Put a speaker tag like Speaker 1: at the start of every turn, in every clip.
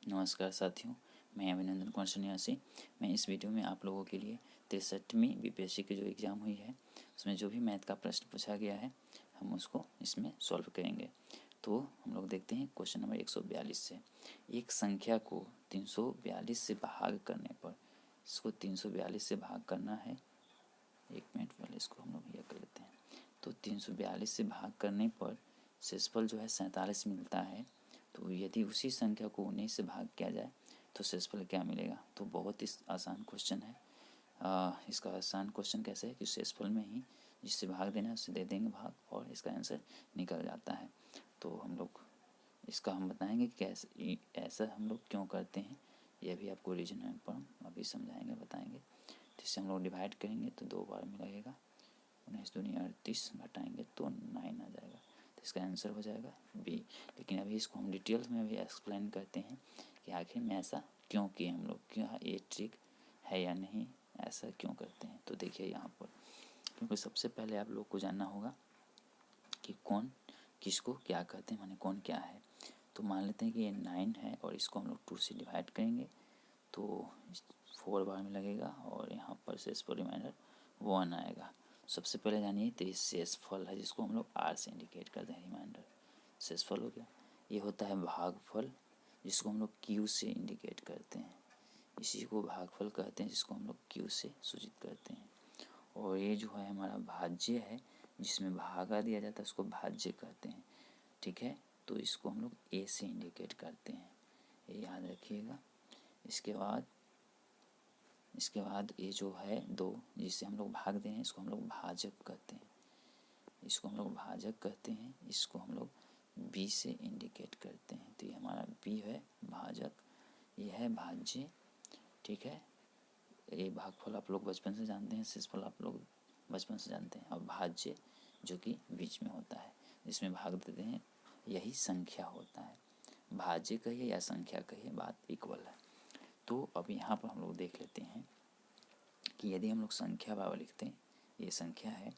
Speaker 1: नमस्कार साथियों, मैं अभिनंदन कुमार सन्यासी। मैं इस वीडियो में आप लोगों के लिए 63वीं बीपीएससी की जो एग्ज़ाम हुई है उसमें जो भी मैथ का प्रश्न पूछा गया है हम उसको इसमें सॉल्व करेंगे। तो हम लोग देखते हैं क्वेश्चन नंबर 142 से। एक संख्या को 342 से भाग करने पर, इसको 342 से भाग करना है। एक मिनट पहले इसको हम लोग यह कर लेते हैं। तो 342 से भाग करने पर शेषफल जो है 47 मिलता है। तो यदि उसी संख्या को 19 से भाग किया जाए तो शेषफल क्या मिलेगा। तो बहुत ही आसान क्वेश्चन है। इसका आसान क्वेश्चन कैसे है कि शेषफल में ही जिससे भाग देना है उससे दे देंगे भाग और इसका आंसर निकल जाता है। तो हम लोग इसका हम बताएंगे कि कैसे ऐसा हम लोग क्यों करते हैं, यह भी आपको रीजन में पर अभी समझाएंगे बताएंगे। तो इससे हम लोग डिवाइड करेंगे तो 2 बार में लगेगा, 19 दूनी 38 घटाएंगे तो 9 आ जाएगा। तो इसका आंसर हो जाएगा बी। लेकिन अभी इसको हम डिटेल्स में अभी एक्सप्लेन करते हैं कि आखिर में ऐसा क्यों किए हम लोग, क्या ये ट्रिक है या नहीं, ऐसा क्यों करते हैं। तो देखिए यहाँ पर, क्योंकि सबसे पहले आप लोग को जानना होगा कि कौन किसको क्या कहते हैं, माने कौन क्या है। तो मान लेते हैं कि ये 9 है और इसको हम लोग 2 से डिवाइड करेंगे तो 4 बार में लगेगा और यहाँ पर शेषफल रिमाइंडर 1 आएगा। सबसे पहले जानिए तो ये शेषफल है जिसको हम लोग आर से इंडिकेट करते हैं, रिमाइंडर शेषफल हो गया। ये होता है भागफल जिसको हम लोग क्यू से इंडिकेट करते हैं, इसी को भागफल कहते हैं जिसको हम लोग क्यू से सूचित करते हैं। और ये जो है हमारा भाज्य है जिसमें भागा दिया जाता है उसको भाज्य कहते हैं, ठीक है। तो इसको हम लोग ए से इंडिकेट करते हैं, ये याद रखिएगा। इसके बाद ये जो है 2 जिससे हम लोग भाग दे हैं इसको हम लोग भाजक कहते हैं, इसको हम लोग भाजक कहते हैं। इसको हम लोग बी से इंडिकेट करते हैं। तो ये हमारा बी है भाजक, ये है भाज्य, ठीक है। ये भागफल आप लोग बचपन से जानते हैं, शेषफल आप लोग बचपन से जानते हैं। अब भाज्य जो कि बीच में होता है जिसमें भाग देते हैं, यही संख्या होता है। भाज्य कहिए या संख्या कहिए, बात इक्वल है। तो अब यहाँ पर हम लोग देख लेते हैं कि यदि हम लोग संख्या बराबर लिखते हैं, ये संख्या है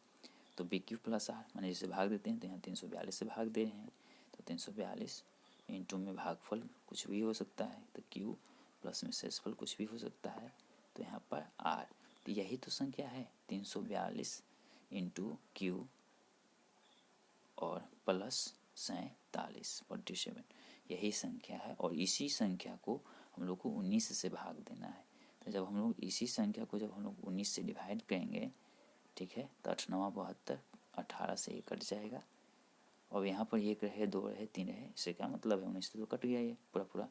Speaker 1: तो बी क्यू प्लस आर, माने जिसे भाग देते हैं तो यहाँ 342 से भाग दे रहे हैं तो 342 इंटू में भागफल कुछ भी हो सकता है तो क्यू प्लस में शेषफल कुछ भी हो सकता है तो यहाँ पर आर। तो यही तो संख्या है 342 इंटू क्यू और प्लस 47, यही संख्या है। और इसी संख्या को हम लोग को 19 से भाग देना है। तो जब हम लोग इसी संख्या को जब हम लोग 19 से डिवाइड करेंगे, ठीक है, तो 8 9 72, 18 से ये कट जाएगा। और यहाँ पर 1 रहे 2 रहे 3 रहे, इससे क्या मतलब है 19 से तो कट गया ये पूरा।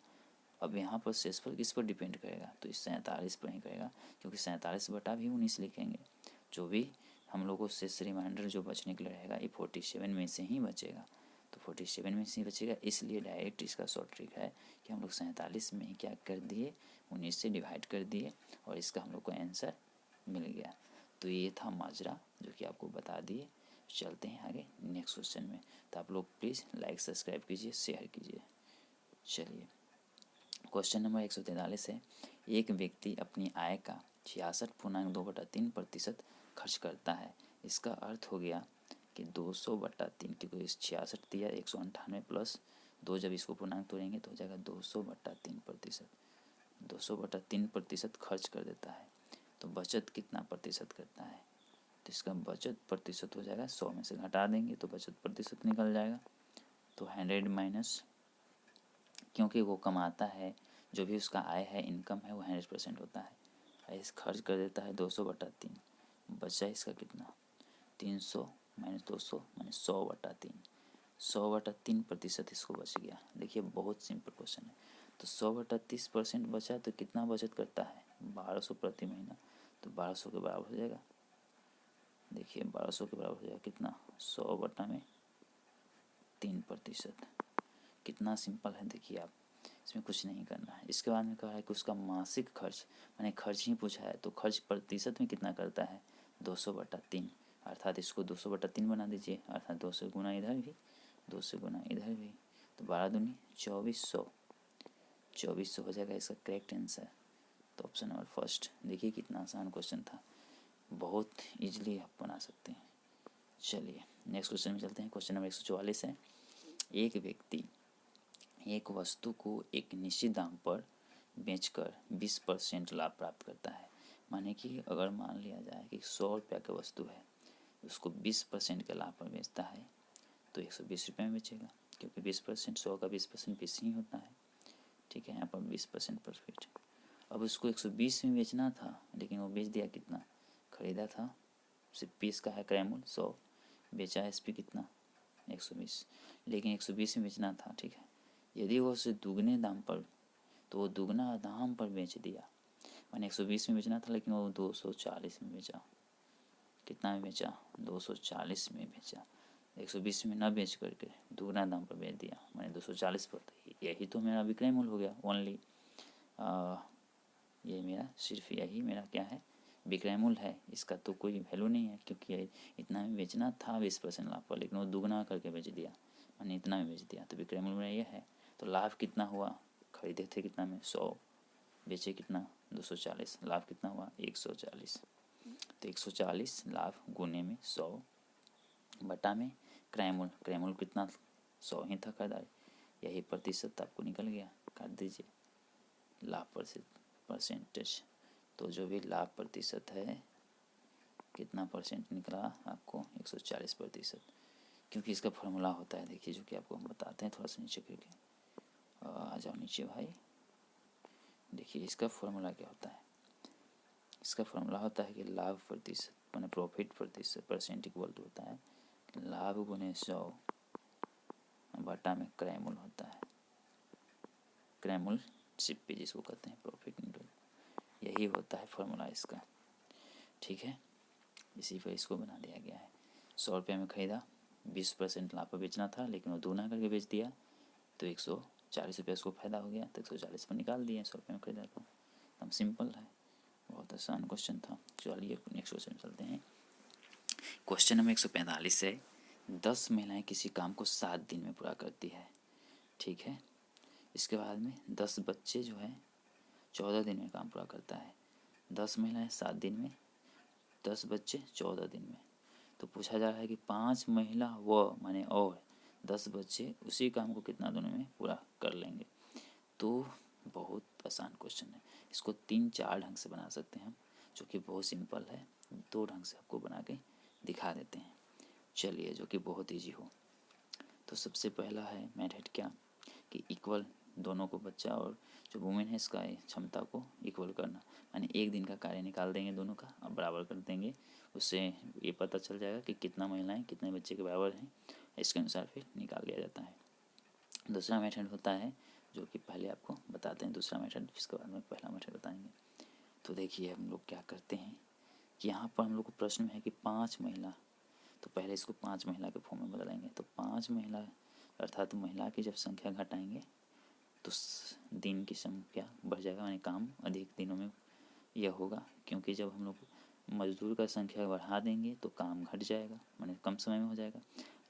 Speaker 1: अब यहाँ पर शेषफल किस पर डिपेंड करेगा, तो इस 47 पर ही करेगा, क्योंकि 47 बटा भी 19 लिखेंगे। जो भी हम लोग को शेष रिमाइंडर जो बचने के लिए रहेगा ये 47 में से ही बचेगा। तो 47 में से ही बचेगा, इसलिए डायरेक्ट इसका शॉर्ट ट्रिक है कि हम लोग 47 में ही क्या कर दिए, 19 से डिवाइड कर दिए और इसका हम लोग को आंसर मिल गया। तो ये था माजरा जो कि आपको बता दिए। चलते हैं आगे नेक्स्ट क्वेश्चन में। तो आप लोग प्लीज़ लाइक सब्सक्राइब कीजिए, शेयर कीजिए। चलिए क्वेश्चन नंबर 143 है। एक व्यक्ति अपनी आय का 66.2/3% खर्च करता है। इसका अर्थ हो गया कि 200/3, क्योंकि इस 66 दिया 198 प्लस 2, जब इसको पूर्णांक तोड़ेंगे तो हो जाएगा 200/3%। 200/3% खर्च कर देता है। तो बचत कितना प्रतिशत करता है, तो इसका बचत प्रतिशत हो जाएगा 100 में से घटा देंगे तो बचत प्रतिशत निकल जाएगा। तो 100 माइनस, क्योंकि वो कमाता है, जो भी उसका आय है इनकम है वो 100% होता है। इस खर्च कर देता है 200/3, बचा इसका कितना 300 माइनस 200 माइनस 100/3, 100/3% इसको बच गया। देखिए बहुत सिंपल क्वेश्चन है। तो 100/30% बचा तो कितना बचत करता है 1200 प्रति महीना। तो 1200 के बराबर हो जाएगा, देखिए 1200 के बराबर हो जाएगा कितना 100/3%। कितना सिंपल है, देखिए आप, इसमें कुछ नहीं करना है। इसके बाद में कहा है कि उसका मासिक खर्च, मैंने खर्च ही पूछा है तो खर्च प्रतिशत में कितना करता है 200/3, अर्थात इसको 200/3 बना दीजिए, अर्थात 2 से गुना इधर भी 2 से गुना इधर भी, तो 12 दूनी 2400 हो जाएगा इसका करेक्ट आंसर। तो ऑप्शन नंबर फर्स्ट। देखिए कितना आसान क्वेश्चन था, बहुत ईजिली आप बना सकते हैं। चलिए नेक्स्ट क्वेश्चन में चलते हैं। क्वेश्चन नंबर 144 है। एक व्यक्ति एक वस्तु को एक निश्चित दाम पर बेचकर 20% लाभ प्राप्त करता है। माने कि अगर मान लिया जाए कि 100 रुपये की वस्तु है, उसको 20% के लाभ पर बेचता है तो 120 रुपये में बेचेगा, क्योंकि 20% 100 का 20% 20 ही होता है। ठीक है, यहाँ पर 20% प्रॉफिट। अब उसको 120 में बेचना था, लेकिन वो बेच दिया कितना, खरीदा था सिर्फ 20 का है क्रय मूल्य 100, बेचा एसपी कितना 120, लेकिन 120 में बेचना था। ठीक है, यदि वो उसे दुगने दाम पर, तो वो दुगना दाम पर बेच दिया। मैंने 120 में बेचना था, लेकिन वो 240 में बेचा। कितना में बेचा, 240 में बेचा। 120 में ना बेच करके दुगना दाम पर बेच दिया, मैंने 240 पर। यही तो मेरा विक्रय मूल्य हो गया। ओनली ये मेरा सिर्फ यही मेरा क्या है, विक्रय मूल्य है। इसका तो कोई वैल्यू नहीं है, क्योंकि इतना में बेचना था 20% लाभ पर, लेकिन वो दुगना करके बेच दिया, मैंने इतना में बेच दिया, तो विक्रय मूल्य मेरा ये है। तो लाभ कितना हुआ, खरीदे थे कितना में 100, बेचे कितना 240, लाभ कितना हुआ 140। तो 140 लाभ गुने में 100 बटा में क्रय मूल्य कितना 100 ही था खरीदारी, यही प्रतिशत आपको निकल गया। काट दीजिए लाभ परसेंटेज। तो जो भी लाभ प्रतिशत है कितना परसेंट निकला आपको 140%, क्योंकि इसका फॉर्मूला होता है, देखिए जो कि आपको हम बताते हैं। थोड़ा सा नीचे करके आ जाओ नीचे भाई, देखिए इसका फॉर्मूला क्या होता है। इसका फॉर्मूला होता है कि लाभ प्रतिशत माने प्रॉफिट प्रतिशत परसेंट इक्वल टू होता है लाभ गुने 100 बटा में क्रय मूल्य होता है। क्रय मूल्य सीपी जिसको कहते हैं, प्रॉफिट इंटू, यही होता है फॉर्मूला इसका। ठीक है, इसी पर इसको बना दिया गया है। 100 रुपये में खरीदा, 20% लाभ पर बेचना था, लेकिन वो दूना करके बेच दिया, तो 140 रुपये उसको फायदा हो गया, तो 140 पर निकाल दिए। 100 रुपये में खरीदा था, एकदम सिंपल है, बहुत आसान क्वेश्चन था। चलिए नेक्स्ट क्वेश्चन चलते हैं। क्वेश्चन नंबर 145 है, 10 महिलाएं किसी काम को 7 दिन में पूरा करती है। ठीक है, इसके बाद में 10 बच्चे जो है 14 दिन में काम पूरा करता है। 10 महिलाएं 7 दिन में, 10 बच्चे 14 दिन में। तो पूछा जा रहा है कि 5 महिला व माने और 10 बच्चे उसी काम को कितना दिनों में पूरा कर लेंगे। तो बहुत आसान क्वेश्चन है, इसको 3-4 ढंग से बना सकते हैं हम, जो कि बहुत सिंपल है। 2 ढंग से आपको बना के दिखा देते हैं। चलिए, जो कि बहुत ईजी हो। तो सबसे पहला है मेथड क्या कि इक्वल, दोनों को बच्चा और जो वुमेन है इसका क्षमता को इक्वल करना, माने एक दिन का कार्य निकाल देंगे दोनों का, अब बराबर कर देंगे। उससे ये पता चल जाएगा कि कितना महिलाएं कितने बच्चे के बराबर हैं, इसके अनुसार फिर निकाल लिया जाता है। दूसरा मेथड होता है जो कि पहले आपको बताते हैं दूसरा मेथड, इसके बाद में पहला मेथड बताएंगे। तो देखिए हम लोग क्या करते हैं कि यहाँ पर हम लोग को प्रश्न में है कि 5 महिला, तो पहले इसको 5 महिला के फॉर्म में बदलेंगे। तो 5 महिला अर्थात महिला की जब संख्या घटाएंगे तो दिन की संख्या बढ़ जाएगा, यानी काम अधिक दिनों में यह होगा, क्योंकि जब हम लोग मजदूर का संख्या बढ़ा देंगे तो काम घट जाएगा, माने कम समय में हो जाएगा।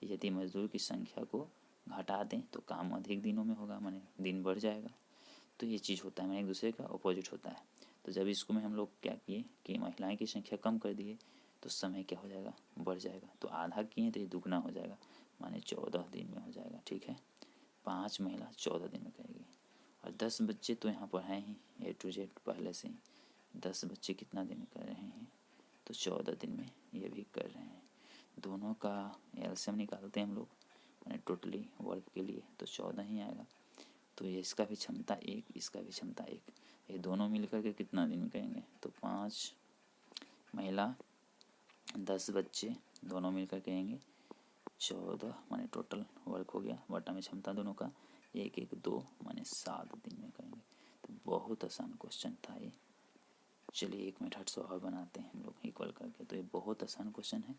Speaker 1: यदि मजदूर की संख्या को घटा दें तो काम अधिक दिनों में होगा, माने दिन बढ़ जाएगा। तो ये चीज़ होता है, माने एक दूसरे का अपोजिट होता है। तो जब इसको में हम लोग क्या किए कि महिलाएं की संख्या कम कर दिए तो समय क्या हो जाएगा, बढ़ जाएगा। तो आधा किए तो ये दुगना हो जाएगा, माने 14 दिन में हो जाएगा। ठीक है, 5 महिला 14 दिन में करेगी। और 10 बच्चे तो यहाँ पर हैं ही A to Z पहले से ही। 10 बच्चे कितना दिन में कर रहे हैं, तो 14 दिन में ये भी कर रहे हैं। दोनों का एलसीएम निकालते हैं हम लोग, मैंने टोटली वर्क के लिए, तो 14 ही आएगा। तो ये इसका भी क्षमता 1, इसका भी क्षमता 1, ये दोनों मिलकर के कितना दिन में करेंगे, तो 5 महिला 10 बच्चे दोनों मिलकर करेंगे 14, माने टोटल वर्क हो गया, बटा में क्षमता दोनों का 1-1-2 माने 7 दिन में करेंगे। तो बहुत आसान क्वेश्चन था ये। चलिए एक मेथड से और बनाते हैं हम लोग इक्वल करके, तो ये बहुत आसान क्वेश्चन है,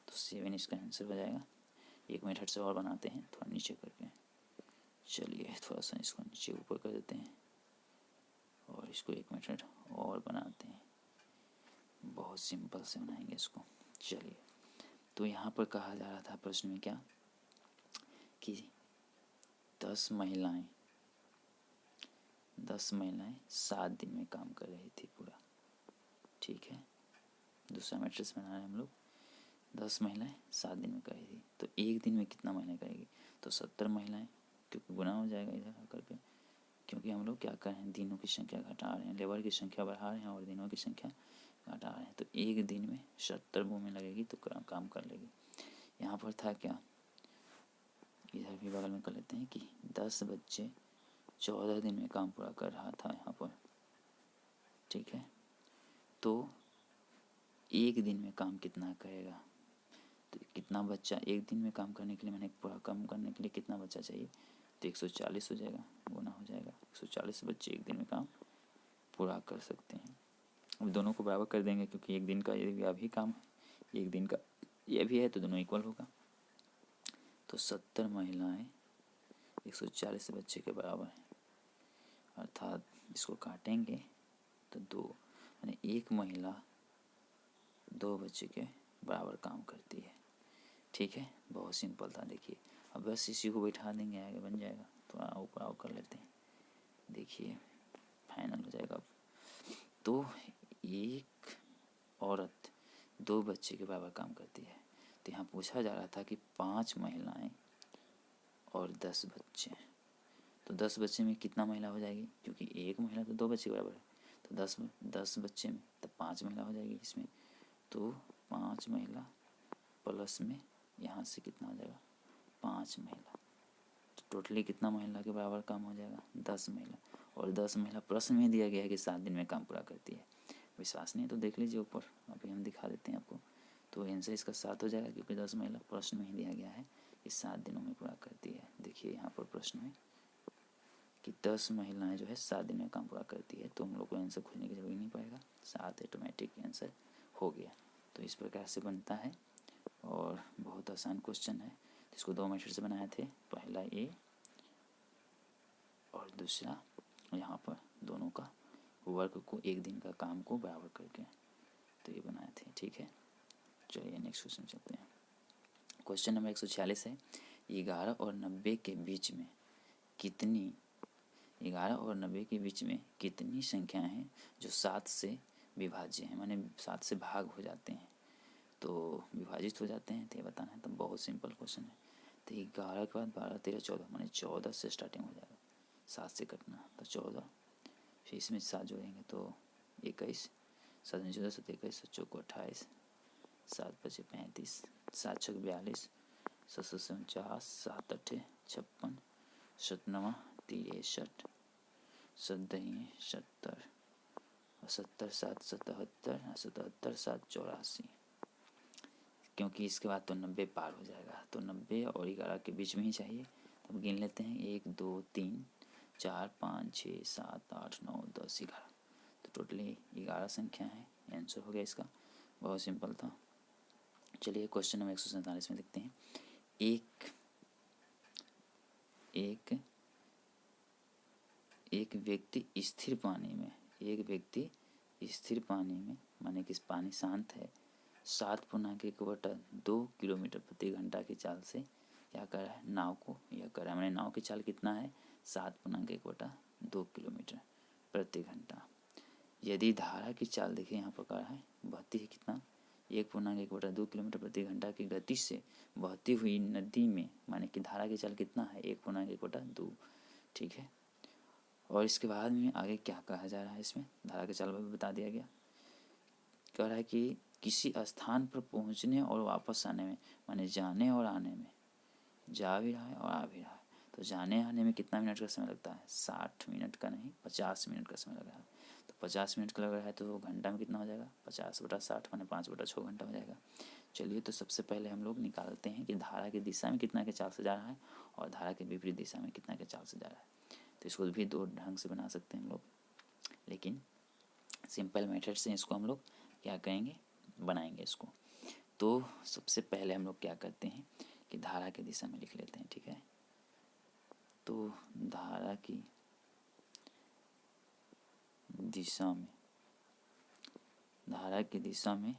Speaker 1: तो 7 इसका आंसर हो जाएगा। एक मेथड से और बनाते हैं थोड़ा नीचे करके। चलिए थोड़ा सा इसको नीचे ऊपर कर देते हैं और इसको एक मेथड और बनाते हैं, बहुत सिंपल से बनाएंगे इसको। चलिए, तो यहाँ पर कहा जा रहा था प्रश्न में क्या कि 10 महिलाएं 7 दिन में काम कर रही थी पूरा। ठीक है, दूसरा मैट्रिक्स बना रहे हैं हम लोग। 10 महिलाएं 7 दिन में कर रही थी, तो एक दिन में कितना महिलाएं करेगी, तो 70 महिलाएं क्योंकि गुना हो जाएगा इधर आकर के, क्योंकि हम लोग क्या कर रहे हैं, दिनों की संख्या घटा रहे हैं, लेबर की संख्या बढ़ा रहे हैं और दिनों की संख्या घटा रहे हैं। तो एक दिन में 70 भूमि लगेगी तो काम कर लेगी। यहाँ पर था क्या, इधर भी बगल में कर लेते हैं कि 10 बच्चे 14 दिन में काम पूरा कर रहा था यहाँ पर, ठीक है। तो एक दिन में काम कितना करेगा, तो कितना बच्चा एक दिन में काम करने के लिए, मैंने पूरा काम करने के लिए कितना बच्चा चाहिए, तो 140 हो जाएगा, गुना हो जाएगा। 140 बच्चे एक दिन में काम पूरा कर सकते हैं। अब दोनों को बराबर कर देंगे, क्योंकि एक दिन का यह भी काम है, एक दिन का यह भी है, तो दोनों इक्वल होगा। तो 70 महिलाएं 140 बच्चे के बराबर हैं, अर्थात इसको काटेंगे तो 2, यानी एक महिला 2 बच्चे के बराबर काम करती है, ठीक है। बहुत सिंपल था, देखिए। अब बस इसी को बैठा देंगे, आगे बन जाएगा। थोड़ा ऊपर आउट कर लेते हैं, देखिए फाइनल हो जाएगा। तो एक औरत 2 बच्चे के बराबर काम करती है। तो यहाँ पूछा जा रहा था कि 5 महिलाएं और 10 बच्चे, तो 10 बच्चे में कितना महिला हो जाएगी, क्योंकि एक महिला तो 2 बच्चे के बराबर है, तो 10 बच्चे में तब 5 महिला हो जाएगी इसमें। तो 5 महिला प्लस में यहाँ से कितना हो जाएगा, 5 महिला, तो टोटली कितना महिला के बराबर काम हो जाएगा, 10 महिला। और 10 महिला प्रश्न में दिया गया है कि 7 दिन में काम पूरा करती है। विश्वास नहीं है तो देख लीजिए ऊपर, अभी हम दिखा देते हैं आपको। तो आंसर इसका 7 हो जाएगा, क्योंकि 10 महिला प्रश्न में ही दिया गया है कि 7 दिनों में पूरा करती है। देखिए यहाँ पर प्रश्न में कि 10 महिलाएं जो है 7 दिन में काम पूरा करती है, तो हम लोग को आंसर खोजने की जरूरत नहीं पड़ेगा, 7 ऑटोमेटिक आंसर हो गया। तो इस प्रकार से बनता है, और बहुत आसान क्वेश्चन है। इसको 2 मेथड से बनाए थे, पहला ए और दूसरा यहाँ पर दोनों का वर्क को, एक दिन का काम को बराबर करके, तो ये बनाए थे, ठीक है। चलिए नेक्स्ट क्वेश्चन चलते हैं। क्वेश्चन नंबर 146 है, 11 और 90 के बीच में कितनी 11 और 90 के बीच में कितनी संख्याएं हैं जो 7 से विभाज्य हैं, माने 7 से भाग हो जाते हैं, तो विभाजित हो जाते हैं, तो ये बताना है। तो बहुत सिंपल क्वेश्चन है। तो 11 के बाद 12, 13, 14, माने 14 से स्टार्टिंग हो जाएगा, 7 से कटना, तो 14, फिर इसमें 7 जोड़ेंगे तो 21, 7 में 14, 7 21, 7 चौको 28, 7 5 35, 7 6 42, 7 7 49, 7 8 56, 7 9 63, 7 10 70, 70 7 77, 77 7 84, क्योंकि इसके बाद तो 90 पार हो जाएगा, तो 90 और 11 के बीच में ही चाहिए। तब गिन लेते हैं, 1 2 3 4 5 6 7 8 9 10 11, तो टोटली 11 संख्या है। आंसर हो गया इसका, बहुत सिंपल था। चलिए क्वेश्चन नंबर 147 में देखते हैं। एक व्यक्ति स्थिर पानी में, माने कि पानी शांत है, 7.1/2 किलोमीटर प्रति घंटा की चाल से क्या कर रहा है, नाव को यह कर रहा है। मैंने नाव की चाल कितना है, 7.1/2 किलोमीटर प्रति घंटा। यदि धारा की चाल देखिए यहाँ पर कर रहा है, बहती है कितना, 1.1/2 किलोमीटर प्रति घंटा की गति से बहती हुई नदी में, माने कि धारा की चाल कितना है, 1.1/2, ठीक है। और इसके बाद में आगे क्या कहा जा रहा है, इसमें धारा की चाल भी बता दिया गया। कह रहा है कि किसी स्थान पर पहुंचने और वापस आने में, माने जाने और आने में, जा भी रहा है और आ भी रहा है, तो जाने आने में कितना मिनट का समय लगता है, 60 मिनट का नहीं 50 मिनट का समय लग रहा है। तो 50 मिनट का लग रहा है, तो घंटा में कितना हो जाएगा, 50/60 माने 5/6 घंटा हो जाएगा। चलिए तो सबसे पहले हम लोग निकालते हैं कि धारा की दिशा में कितना के चाल से जा रहा है और धारा के विपरीत दिशा में कितना के चाल से जा रहा है। तो इसको भी 2 ढंग से बना सकते हैं हम लोग, लेकिन सिंपल मेथड से इसको हम लोग क्या करेंगे, बनाएंगे इसको। तो सबसे पहले हम लोग क्या करते हैं कि धारा की दिशा में लिख लेते हैं, ठीक है। तो धारा की दिशा में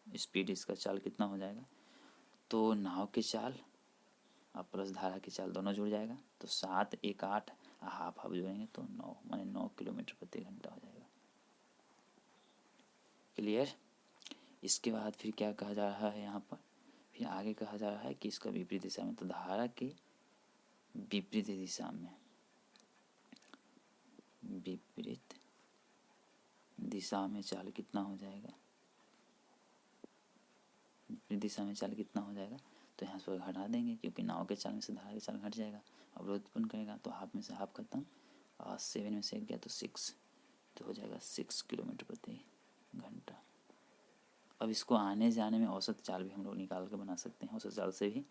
Speaker 1: स्पीड, इसका चाल कितना हो जाएगा, तो नाव की चाल और प्लस धारा की चाल दोनों जुड़ जाएगा, तो 7 1 8 हाफ जोड़ेंगे तो 9, माने 9 किलोमीटर प्रति घंटा हो जाएगा। क्लियर। इसके बाद फिर क्या कहा जा रहा है यहाँ पर, फिर आगे कहा जा रहा है कि इसका विपरीत दिशा में, तो धारा की विपरीत दिशा में, विपरीत दिशा में चाल कितना हो जाएगा, विपरीत दिशा में चाल कितना हो जाएगा, तो यहाँ पर घटा देंगे क्योंकि नाव के चाल में से धारा के चाल घट जाएगा, अवरोध उत्पन्न करेगा, तो हाफ में से हाफ खत्म, 7 में से 1 गया तो 6, तो हो जाएगा 6 किलोमीटर प्रति घंटा। अब इसको आने जाने में औसत चाल भी हम लोग निकाल के बना सकते हैं, औसत चाल से भी,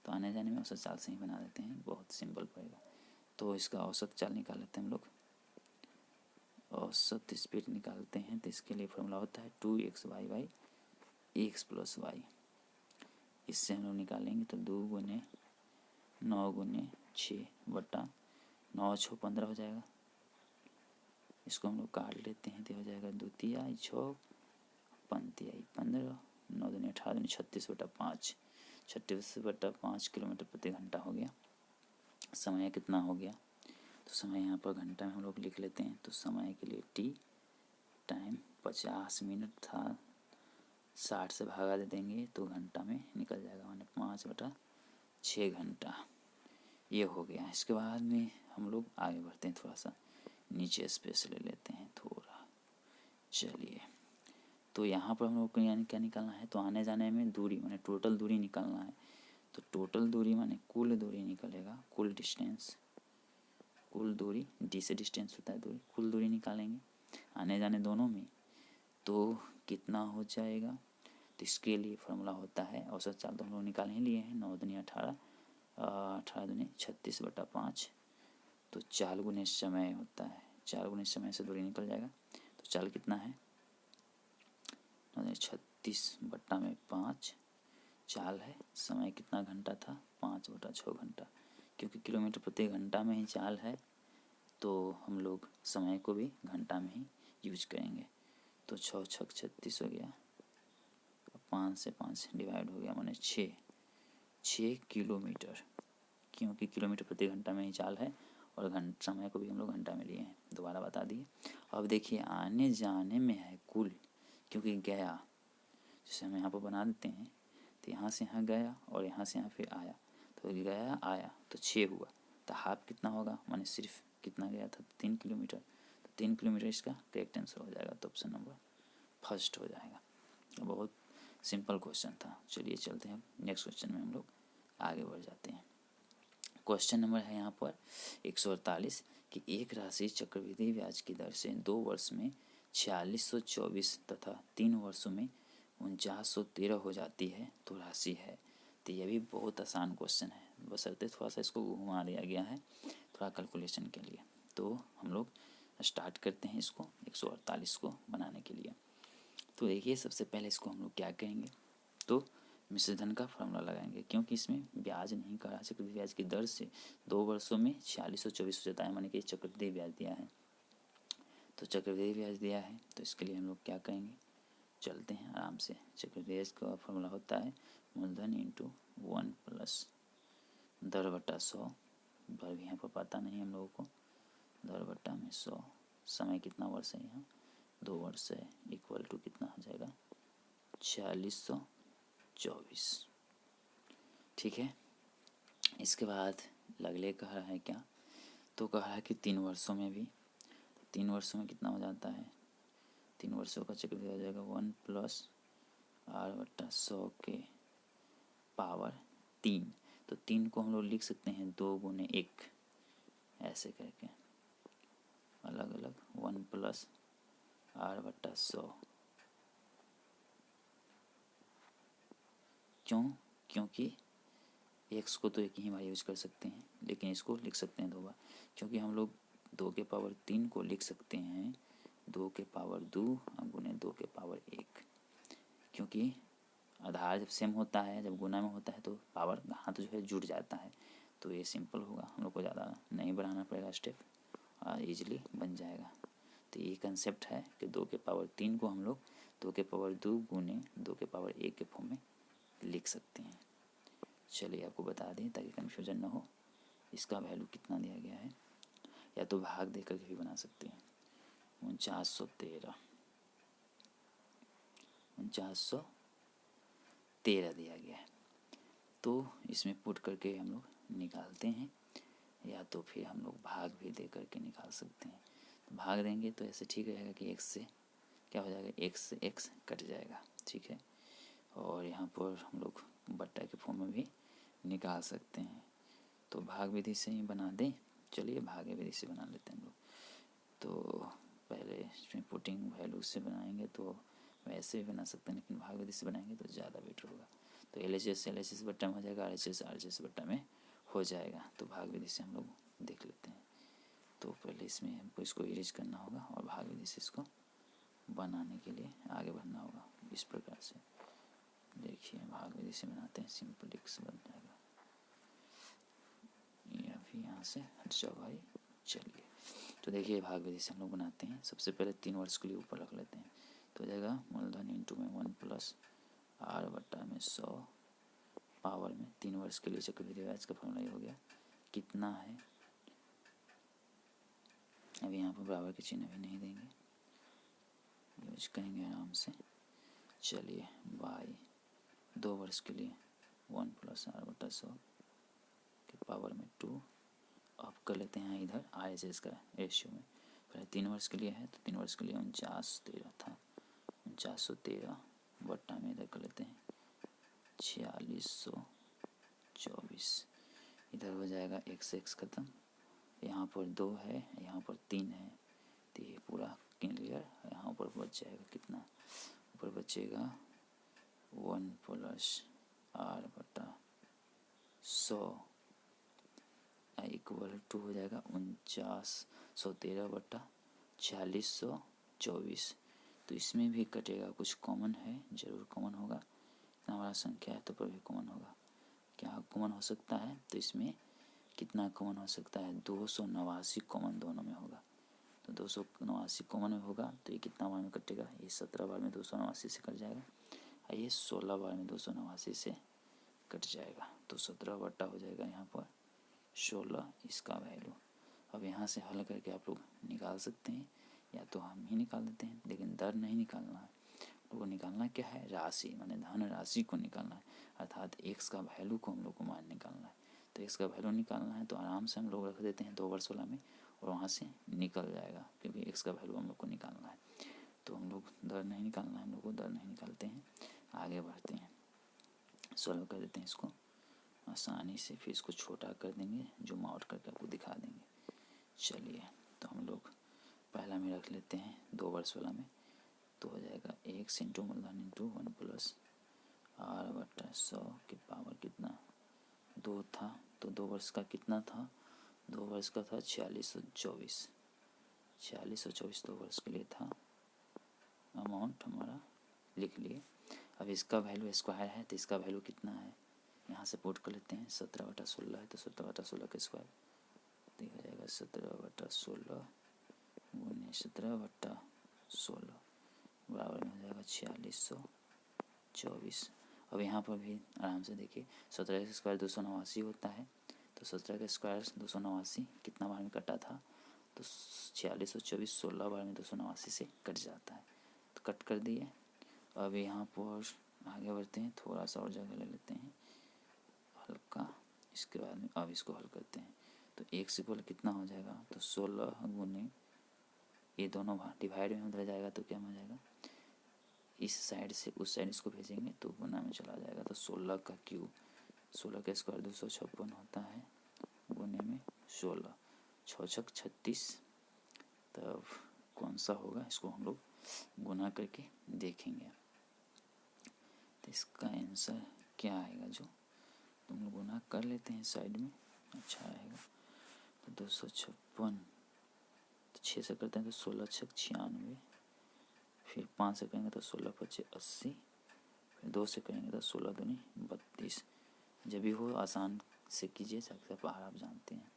Speaker 1: तो आने जाने में औसत चाल से ही बना देते हैं, बहुत सिंपल पड़ेगा। तो इसका औसत चाल निकाल लेते हैं हम लोग, औसत स्पीड निकालते हैं, तो इसके लिए फॉर्मूला होता है 2xy by x plus Y. इससे हम लोग निकालेंगे तो 2 गुने 9 गुने 6 बटा 9 6 15 हो जाएगा। इसको हम लोग काट लेते हैं तो हो जाएगा 2 तिहाई 6 पंतिहाई 15, 9 दूनी 18 दूनी 36 बटा 5, 36 बटा 5 किलोमीटर प्रति घंटा हो गया। समय कितना हो गया, तो समय यहाँ पर घंटा में हम लोग लिख लेते हैं, तो समय के लिए टी टाइम 50 मिनट था, 60 से भागा दे देंगे तो घंटा में निकल जाएगा, माने 5 बटा 6 घंटा ये हो गया। इसके बाद में हम लोग आगे बढ़ते हैं, थोड़ा सा नीचे स्पेस ले लेते हैं थोड़ा। चलिए, तो यहाँ पर हम लोग को यानी क्या निकालना है, तो आने जाने में दूरी माने टोटल दूरी निकालना है, तो टोटल दूरी माने कुल दूरी निकलेगा, कुल डिस्टेंस, कुल दूरी, डी से डिस्टेंस होता है दूरी, कुल दूरी निकालेंगे आने जाने दोनों में, तो कितना हो जाएगा, तो इसके लिए फॉर्मूला होता है, औसत चाल तो हम लोग निकाल ही लिए हैं, 9 दूनी 18, 18 दूनी 36 बटा 5, तो 4 गुने समय होता है, 4 गुने समय से दूरी निकल जाएगा, तो चाल कितना है 36 बट्टा में 5 चाल है, समय कितना घंटा था 5 बटा 6 घंटा, क्योंकि किलोमीटर प्रति घंटा में ही चाल है तो हम लोग समय को भी घंटा में ही यूज करेंगे, तो 6 छक 36 हो गया, 5 से 5 डिवाइड हो गया, माने 6 किलोमीटर, क्योंकि किलोमीटर प्रति घंटा में ही चाल है और समय को भी हम लोग घंटा में लिए हैं, दोबारा बता दिए। अब देखिए आने जाने में है कुल, क्योंकि गया जैसे हम यहाँ पर बना देते हैं, तो यहाँ से यहाँ गया और यहाँ से यहाँ फिर आया, तो गया आया तो 6 हुआ, तो हाफ कितना होगा, माने सिर्फ कितना गया था 3 किलोमीटर, तो 3 किलोमीटर इसका करेक्ट आंसर हो जाएगा, तो ऑप्शन नंबर फर्स्ट हो जाएगा। बहुत सिंपल क्वेश्चन था। चलिए चलते हैं नेक्स्ट क्वेश्चन में हम लोग आगे बढ़ जाते हैं। क्वेश्चन नंबर है यहाँ पर 148 कि एक राशि चक्रवृद्धि ब्याज की दर से 2 वर्ष में 4624 तथा 3 वर्षों में 4913 हो जाती है, तो राशि है। तो यह भी बहुत आसान क्वेश्चन है, बशर्ते थोड़ा सा इसको घुमा दिया गया है थोड़ा कैलकुलेशन के लिए। तो हम लोग स्टार्ट करते हैं इसको 148 को बनाने के लिए। तो देखिए सबसे पहले इसको हम लोग क्या करेंगे, तो मिश्र धन का फॉर्मूला लगाएंगे, क्योंकि इसमें ब्याज नहीं कहा, चक्रवृद्धि ब्याज की दर से 2 वर्षों में 4624 हो जाता है, माने कि चक्रवृद्धि ब्याज दिया है, तो चक्रवृद्धि ब्याज दिया है, तो इसके लिए हम लोग क्या करेंगे, चलते हैं आराम से। चक्रवृद्धि ब्याज का फॉर्मूला होता है मूलधन इंटू 1 प्लस दर बटा 100, दर भी यहाँ पर पता नहीं हम लोगों को, दर बटा में 100, समय कितना वर्ष है यहाँ 2 वर्ष है, इक्वल टू कितना हो जाएगा 4624, ठीक है। इसके बाद अगले कह रहा है क्या, तो कह रहा है कि 3 वर्षों में भी, 3 वर्षों में कितना हो जाता है, 3 वर्षों का चक्रवृद्धि हो जाएगा 1 प्लस आर बटा 100 के पावर 3, तो 3 को हम लोग लिख सकते हैं 2 गुने 1 ऐसे करके अलग अलग, 1 प्लस आर बटा 100, क्योंकि एक्स को तो एक ही बार यूज कर सकते हैं, लेकिन इसको लिख सकते हैं 2 बार, क्योंकि हम लोग 2 के पावर 3 को लिख सकते हैं 2 के पावर 2 गुने 2 के पावर 1, क्योंकि आधार जब सेम होता है, जब गुना में होता है तो पावर हाथ जो है जुड़ जाता है, तो ये सिंपल होगा, हम लोग को ज़्यादा नहीं बढ़ाना पड़ेगा स्टेप और ईजिली बन जाएगा। तो ये कंसेप्ट है कि 2 के पावर 3 को हम लोग 2 के पावर 2 गुने 2 के पावर 1 के फॉर्म में लिख सकते हैं। चलिए आपको बता दें ताकि कन्फ्यूजन ना हो, इसका वैल्यू कितना दिया गया है, या तो भाग दे करके भी बना सकते हैं, 4913 दिया गया है, तो इसमें पुट करके हम लोग निकालते हैं या तो फिर हम लोग भाग भी दे करके निकाल सकते हैं। तो भाग देंगे तो ऐसे ठीक रहेगा कि x से क्या हो जाएगा, x से x कट जाएगा, ठीक है। और यहाँ पर हम लोग बट्टा के फॉर्म में भी निकाल सकते हैं। तो भाग विधि से ही बना दें, चलिए भाग विधि से बना लेते हैं हम लोग। तो पहले इसमें पुटिंग वैल्यू से बनाएंगे तो वैसे भी बना सकते हैं, लेकिन भाग विधि से बनाएंगे तो ज़्यादा बेटर होगा। तो LHS बट्टा में हो जाएगा, RHS बट्टा में हो जाएगा। तो भाग विधि से हम लोग देख लेते हैं। तो पहले इसमें हमको इसको इरेज करना होगा और भाग विधि से इसको बनाने के लिए आगे बढ़ना होगा। इस प्रकार से देखिए भाग विधि से बनाते हैं, सिंपल x बन जाएगा। या फिर यहाँ से हट जाओ भाई, चलिए। तो देखिए भाग विधि से हम लोग बनाते हैं। सबसे पहले 3 वर्ड्स के लिए ऊपर रख लेते हैं। तो हो जाएगा मूलधन इंटू में 1 प्लस r बट्टा में 100 पावर में 3 वर्ष के लिए चक्रवृद्धि ब्याज का फॉर्मूला ये हो गया। कितना है, अभी यहाँ पर बराबर के चिन्ह अभी नहीं देंगे, यूज करेंगे आराम से। चलिए y 2 वर्ष के लिए 1 प्लस r बटा 100 के पावर में 2। अब कर लेते हैं इधर RHS का रेशियो में। पहले 3 वर्ष के लिए है तो 3 वर्ष के लिए 4913 था, 4913 बट्टा में इधर कर लेते हैं 4624। इधर हो जाएगा x खत्म, यहाँ पर 2 है, यहाँ पर 3 है, तो ये पूरा क्लियर। यहाँ ऊपर बच जाएगा कितना, ऊपर बचेगा 1 प्लस r बटा 100 इक्वल टू हो जाएगा 4913 बटा 4624। तो इसमें भी कटेगा, कुछ कॉमन है, ज़रूर कॉमन होगा, इतना बड़ा संख्या है तो पर भी कॉमन होगा। क्या कॉमन हो सकता है, तो इसमें कितना कॉमन हो सकता है, 289 कॉमन दोनों में होगा। तो 289 कॉमन में होगा तो ये कितना बार में कटेगा, ये 17 बार में 289 से कट जाएगा, और ये 16 बार में 289 से कट जाएगा। तो 17 बट्टा हो जाएगा यहाँ पर 16 इसका वैल्यू। अब यहाँ से हल करके आप लोग निकाल सकते हैं, या तो हम ही निकाल देते हैं, लेकिन दर नहीं निकालना है लोगों को। निकालना क्या है, राशि, माने धन राशि को निकालना है, अर्थात x का वैल्यू को हम लोग को मान निकालना है। तो x का वैल्यू निकालना है तो आराम से हम लोग रख देते हैं 2 वर्ष वाला में, और वहाँ से निकल जाएगा, क्योंकि x का वैल्यू हम लोग को निकालना है। तो हम लोग दर नहीं निकालना है, हम लोग को दर नहीं निकालते हैं, आगे बढ़ते हैं, सॉल्व कर देते हैं इसको आसानी से। फिर इसको छोटा कर देंगे, जूम आउट करके आपको दिखा देंगे। चलिए तो हम लोग पहला में रख लेते हैं 2 वर्ष वाला में। तो हो जाएगा x इंटू मूलधन इंटू 1 प्लस r बटा 100 के पावर कितना 2 था। तो 2 वर्ष का कितना था, 2 वर्ष का था 4624, 4624 2 वर्ष के लिए था। अमाउंट हमारा लिख लिए। अब इसका वैल्यू स्क्वायर है तो इसका वैल्यू कितना है, यहाँ से पुट कर लेते हैं। 17/16 है तो 17/16 का स्क्वायर तो हो जाएगा 17/16 गुने 17/16 बराबर में हो जाएगा 4624। अब यहाँ पर भी आराम से देखिए, 17 का स्क्वायर 289 होता है, तो 17 का स्क्वायर 289 कितना बार में कटा था, तो 4624 16 बार में 289 से कट जाता है, तो कट कर दिए। अब यहाँ पर आगे बढ़ते हैं, थोड़ा सा और जगह ले लेते हैं हल्का, इसके बाद में अब इसको हल करते हैं। तो x इक्वल कितना हो जाएगा, तो 16 गुने ये दोनों बार डिवाइड में उधर जाएगा तो क्या हो जाएगा, इस साइड से उस साइड इसको भेजेंगे तो गुना में चला जाएगा। तो 16 का क्यूब, 16 का स्क्वायर 256 होता है, गुने में 16, 6 छक 36। तब कौन सा होगा, इसको हम लोग गुना करके देखेंगे। तो इसका आंसर क्या आएगा, जो तुम लोग गुना कर लेते हैं साइड में, अच्छा आएगा। तो 256 तो 6 से करते हैं तो 16 छक 96, फिर 5 से करेंगे तो 16 पचे 80, फिर 2 से करेंगे तो 16 दूनी 32। जब भी हो आसान से कीजिए, सबसे बाहर आप जानते हैं,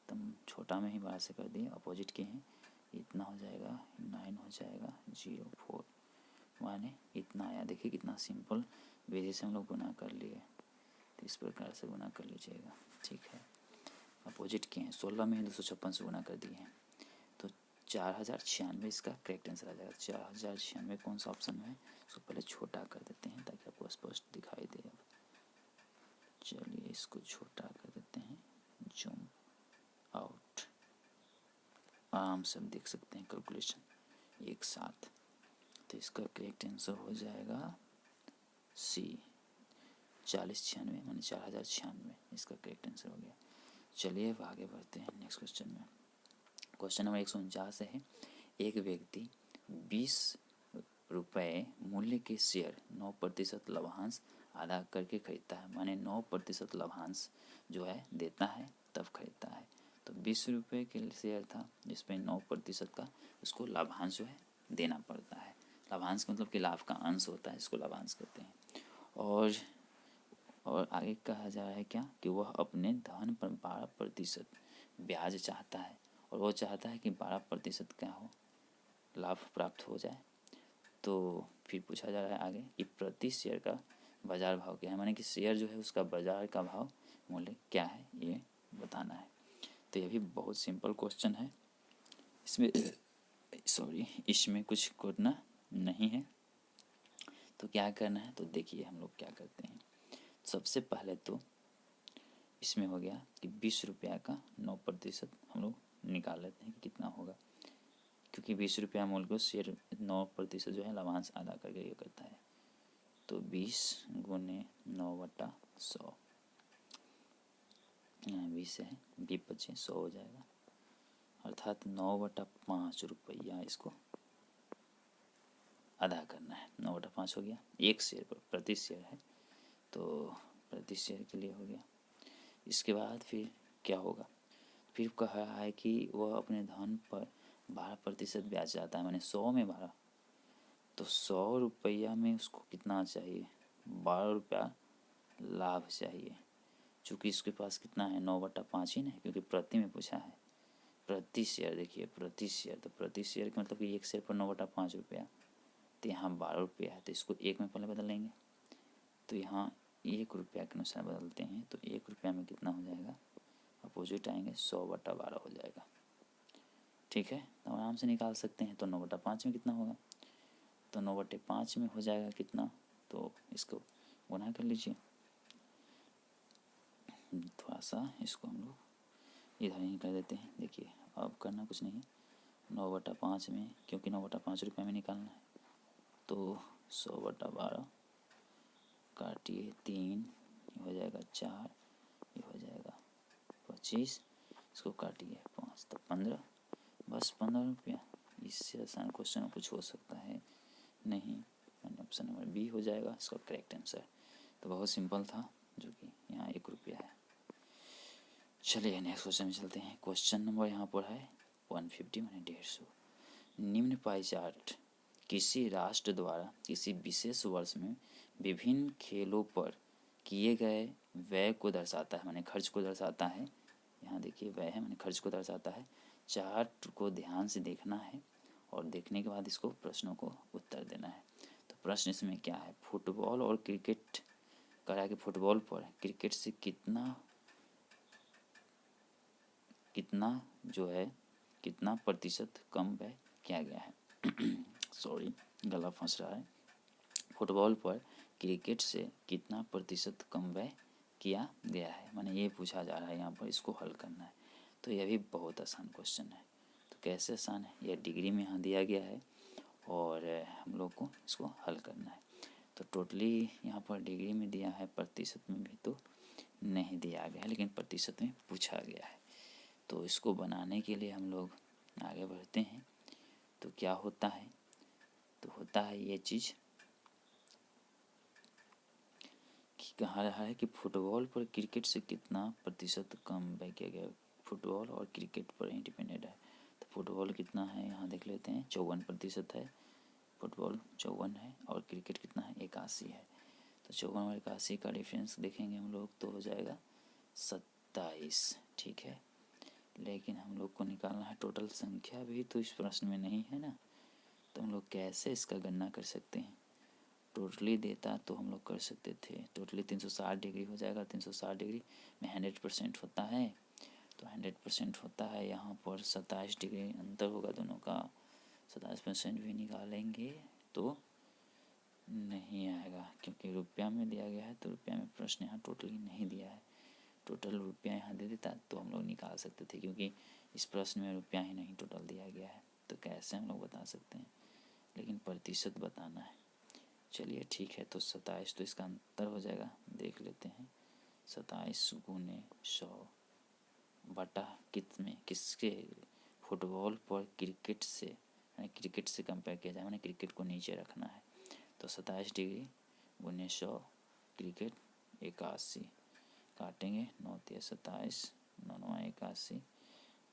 Speaker 1: तुम छोटा में ही बाहर से कर दिए, अपोजिट के हैं, इतना हो जाएगा 9 हो जाएगा 04, माने इतना आया। देखिए कितना सिंपल विधि से हम लोग गुना कर लिए, तो इस प्रकार से गुना कर लीजिएगा, ठीक है। अपोजिट के हैं, 16 में ही 256 से गुना कर दिए हैं, तो 4096 इसका करेक्ट आंसर आ जाएगा। 4096 कौन सा ऑप्शन है, उसको पहले छोटा कर देते हैं ताकि आपको स्पष्ट दिखाई दे। चलिए इसको छोटा कर देते हैं, जूम आउट। आराम से हम देख सकते हैं कैलकुलेशन एक साथ। तो इसका करेक्ट आंसर हो जाएगा सी 4096 माने 4096, इसका करेक्ट आंसर हो गया। चलिए अब आगे बढ़ते हैं नेक्स्ट क्वेश्चन में। क्वेश्चन नंबर 149 है, एक व्यक्ति 20 रुपये मूल्य के शेयर 9% लाभांश अदा करके खरीदता है, माने 9% लाभांश जो है देता है तब खरीदता है। तो 20 रुपये के शेयर था जिसमें 9% का उसको लाभांश जो है देना पड़ता है। लाभांश मतलब कि लाभ का अंश होता है, इसको लाभांश कहते हैं। और आगे कहा जा रहा है क्या कि वह अपने धन पर 12% ब्याज चाहता है, और वो चाहता है कि 12% क्या हो, लाभ प्राप्त हो जाए। तो फिर पूछा जा रहा है आगे कि प्रति शेयर का बाजार भाव क्या है, माने कि शेयर जो है उसका बाजार का भाव मूल्य क्या है ये बताना है। तो ये भी बहुत सिंपल क्वेश्चन है, इसमें कुछ करना नहीं है। तो क्या करना है, तो देखिए हम लोग क्या करते हैं। सबसे पहले तो इसमें हो गया कि 20 रुपया का 9% हम लोग निकाल लेते हैं कि कितना होगा, क्योंकि 20 रुपया मूल्य को शेयर 9% जो है लाभांश अदा करके ये करता है। तो 20 गुने 9/100, 20 है, 20 बचे 100 हो जाएगा, अर्थात 9/5 रुपया इसको अदा करना है। 9/5 हो गया, एक शेयर पर, प्रति शेयर है तो प्रति शेयर के लिए हो गया। इसके बाद फिर क्या होगा, फिर कहा है कि वह अपने धन पर 12% ब्याज जाता है, माने 100 में 12, तो 100 रुपया में उसको कितना चाहिए, 12 रुपया लाभ चाहिए। चूँकि इसके पास कितना है 9/5 ही ना, क्योंकि प्रति में पूछा है। प्रति शेयर देखिए, प्रति शेयर, तो प्रति शेयर का मतलब कि एक शेयर पर 9/5 रुपया, तो यहाँ 12 रुपया है, तो इसको एक में पहले बदल लेंगे। तो यहाँ 1 रुपया के अनुसार बदलते हैं, तो 1 रुपया में कितना हो जाएगा, अपोजिट आएंगे 100/12 हो जाएगा। ठीक है, तो आराम से निकाल सकते हैं। तो 9/5 में कितना होगा, तो 9/5 में हो जाएगा कितना, तो इसको गुना कर लीजिए। थोड़ा सा इसको हम लोग इधर ही कर देते हैं। देखिए अब करना कुछ नहीं है, 9/5 में, क्योंकि 9/5 रुपये में निकालना है, तो 100/12 काटिए 3, ये हो जाएगा 4, ये हो जाएगा 25, इसको काटिए 5, तो 15, बस 15 रुपया। इससे आसान क्वेश्चन कुछ हो सकता है नहीं, ऑप्शन नंबर बी हो जाएगा इसका करेक्ट आंसर। तो बहुत सिंपल था, जो कि यहाँ 1 रुपया है। चलिए नेक्स्ट क्वेश्चन में चलते हैं। क्वेश्चन नंबर यहाँ पर है 150 माने 150। निम्न पाई चार्ट किसी राष्ट्र द्वारा किसी विशेष वर्ष में विभिन्न खेलों पर किए गए व्यय को दर्शाता है, माने खर्च को दर्शाता है। यहाँ देखिए व्यय है माने खर्च को दर्शाता है। चार्ट को ध्यान से देखना है और देखने के बाद इसको प्रश्नों को उत्तर देना है। तो प्रश्न इसमें क्या है, फुटबॉल और क्रिकेट करा के फुटबॉल पर क्रिकेट से कितना प्रतिशत कम व्यय किया गया है सॉरी गला फंस रहा है। फुटबॉल पर क्रिकेट से कितना प्रतिशत कम व्यय किया गया है, माने ये पूछा जा रहा है यहाँ पर, इसको हल करना है। तो यह भी बहुत आसान क्वेश्चन है। तो कैसे आसान है, यह डिग्री में यहाँ दिया गया है और हम लोग को इसको हल करना है। तो टोटली यहाँ पर डिग्री में दिया है, प्रतिशत में भी तो नहीं दिया गया है, लेकिन प्रतिशत में पूछा गया है। तो इसको बनाने के लिए हम लोग आगे बढ़ते हैं। तो क्या होता है, तो होता है ये चीज़ कि कहा रहा है कि फुटबॉल पर क्रिकेट से कितना प्रतिशत कम व्यय किया गया। फुटबॉल और क्रिकेट पर ही डिपेंडेड है। तो फुटबॉल कितना है यहाँ देख लेते हैं, 54% है। फुटबॉल 54 है और क्रिकेट कितना है, 81 है। तो 54 और 81 का डिफरेंस देखेंगे हम लोग तो हो जाएगा 27। ठीक है, लेकिन हम लोग को निकालना है टोटल संख्या भी तो इस प्रश्न में नहीं है ना, तो हम लोग कैसे इसका गणना कर सकते हैं। टोटली देता तो हम लोग कर सकते थे, टोटली 360 डिग्री हो जाएगा। 360 डिग्री में 100% होता है, तो 100% होता है। यहाँ पर 27 डिग्री अंतर होगा दोनों का, 27% भी निकालेंगे तो नहीं आएगा, क्योंकि रुपया में दिया गया है। तो रुपया में प्रश्न यहाँ टोटली नहीं दिया है, टोटल रुपया यहाँ दे देता तो हम लोग निकाल सकते थे, क्योंकि इस प्रश्न में रुपया ही नहीं टोटल दिया गया है, तो कैसे हम लोग बता सकते हैं, लेकिन प्रतिशत बताना है। चलिए ठीक है, तो 27, तो इसका अंतर हो जाएगा, देख लेते हैं। 27 गुने 100 बटा कितने, किसके, फुटबॉल पर क्रिकेट से, क्रिकेट से कंपेयर किया जाए, मैंने क्रिकेट को नीचे रखना है। तो 27 डिग्री गुने 100 क्रिकेट 81, काटेंगे 9 तिया 27, 9 81,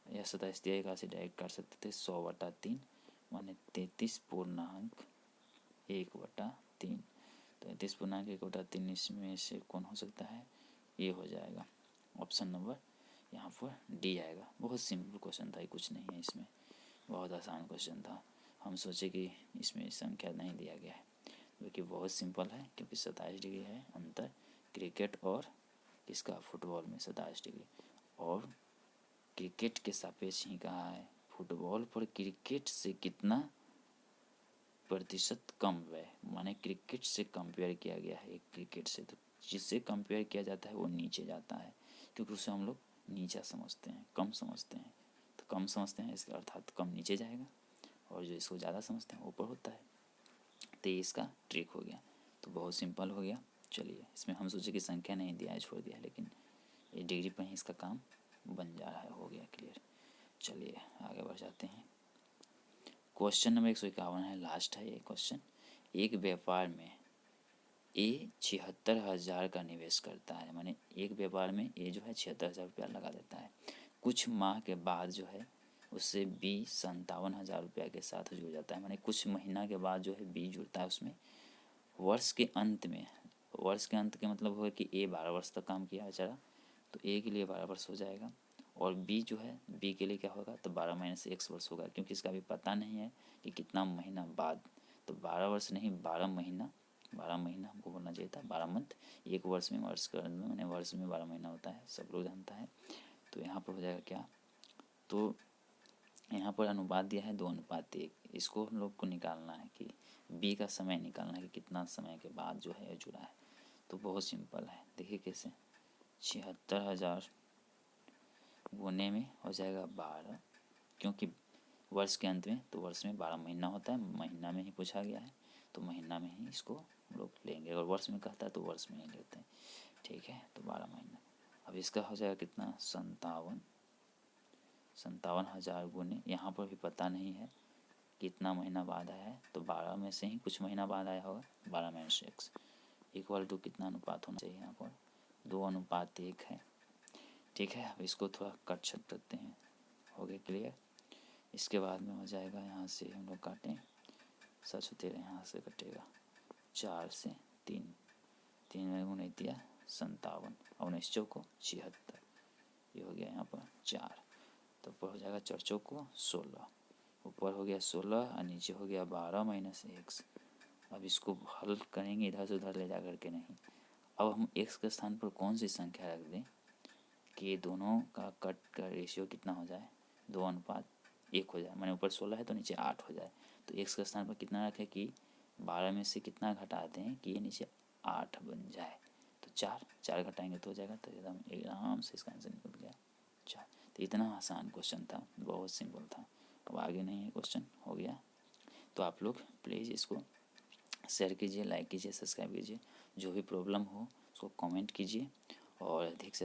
Speaker 1: या 27 तिया 81 डायरेक्ट काट सकते थे। 100 बटा 3 माने 33.1/3, तो 33.1/3 इसमें से कौन हो सकता है, ये हो जाएगा ऑप्शन नंबर यहाँ पर डी आएगा। बहुत सिंपल क्वेश्चन था, कुछ नहीं है इसमें, बहुत आसान क्वेश्चन था। हम सोचे कि इसमें संख्या नहीं दिया गया है, क्योंकि बहुत सिंपल है, क्योंकि 27 डिग्री है अंतर क्रिकेट और किसका, फुटबॉल में 27 डिग्री, और क्रिकेट के सापेक्ष ही कहा है, फुटबॉल पर क्रिकेट से कितना प्रतिशत कम व्यय, माने क्रिकेट से कंपेयर किया गया है क्रिकेट से, तो जिससे कंपेयर किया जाता है वो नीचे जाता है, क्योंकि उसे हम लोग नीचा समझते हैं, कम समझते हैं, तो कम समझते हैं इसका अर्थात कम नीचे जाएगा, और जो इसको ज़्यादा समझते हैं ऊपर होता है। तो ये इसका ट्रिक हो गया, तो बहुत सिंपल हो गया। चलिए, इसमें हम सोचे कि संख्या नहीं दिया है, छोड़ दिया, लेकिन ये डिग्री पर ही इसका काम बन जा रहा है, हो गया क्लियर। चलिए आगे बढ़ जाते हैं। क्वेश्चन नंबर 151 है, लास्ट है ये क्वेश्चन। एक व्यापार में ए 76,000 का निवेश करता है, माने एक व्यापार में ए जो है 76,000 रुपया लगा देता है। कुछ माह के बाद जो है उससे बी 57,000 रुपया के साथ जुड़ जाता है, माने कुछ महीना के बाद जो है बी जुड़ता है उसमें। वर्ष के अंत में, वर्ष के अंत के मतलब हो कि ए 12 वर्ष तक काम किया बेचारा, तो ए के लिए 12 वर्ष हो जाएगा, और बी जो है बी के लिए क्या होगा, तो 12 महीने से 1 वर्ष होगा, क्योंकि इसका भी पता नहीं है कि कितना महीना बाद, तो 12 वर्ष नहीं 12 महीना, 12 महीना हमको बोलना चाहिए था, 12 मंथ। एक वर्ष में, वर्ष के अंत में मैंने वर्ष में 12 महीना होता है, सब लोग जानता है। तो यहाँ पर हो जाएगा क्या, तो यहाँ पर अनुपात दिया है 2:1, इसको हम लोग को निकालना है कि बी का समय निकालना है कि कितना समय के बाद जो है जुड़ा है। तो बहुत सिंपल है, देखिए कैसे, 76,000 गुने में हो जाएगा 12, क्योंकि वर्ष के अंत में, तो वर्ष में 12 महीना होता है, महीना में ही पूछा गया है, तो महीना में ही इसको हम लोग लेंगे, अगर वर्ष में कहता है तो वर्ष में ही लेते हैं, ठीक है। तो 12 महीना, अब इसका हो जाएगा कितना, 57,000 गुने, यहाँ पर भी पता नहीं है कितना महीना बाद आया है, तो 12 में से ही कुछ महीना बाद आया होगा, 12 - x इक्वल टू कितना अनुपात होना चाहिए, यहाँ पर 2:1 है, ठीक है। अब इसको थोड़ा कट छट करते हैं, हो गया क्लियर। इसके बाद में हो जाएगा, यहाँ से हम लोग काटें, 7 यहाँ से कटेगा, 4 से 3, 3 में गुने दिया 57, और 19 चौको 76, ये हो गया यहाँ पर 4, तो ऊपर हो जाएगा 4 चौको 16, ऊपर हो गया 16 और नीचे हो गया 12 - x। अब इसको हल करेंगे इधर से उधर ले जा करके नहीं, अब हम x के स्थान पर कौन सी संख्या रख दें कि ये दोनों का कट का रेशियो कितना हो जाए, 2:1 हो जाए, मैंने ऊपर 16 है तो नीचे 8 हो जाए। तो x के स्थान पर कितना रखें कि 12 में से कितना घटा दें कि ये नीचे 8 बन जाए, तो 4 घटाएंगे तो हो जाएगा, तो एकदम आराम से इसका आंसर निकल गया 4। तो इतना आसान क्वेश्चन था, बहुत सिंपल था। अब आगे नहीं है क्वेश्चन, हो गया। तो आप लोग प्लीज़ इसको शेयर कीजिए, लाइक कीजिए, सब्सक्राइब कीजिए, जो भी प्रॉब्लम हो उसको कमेंट कीजिए, और अधिक से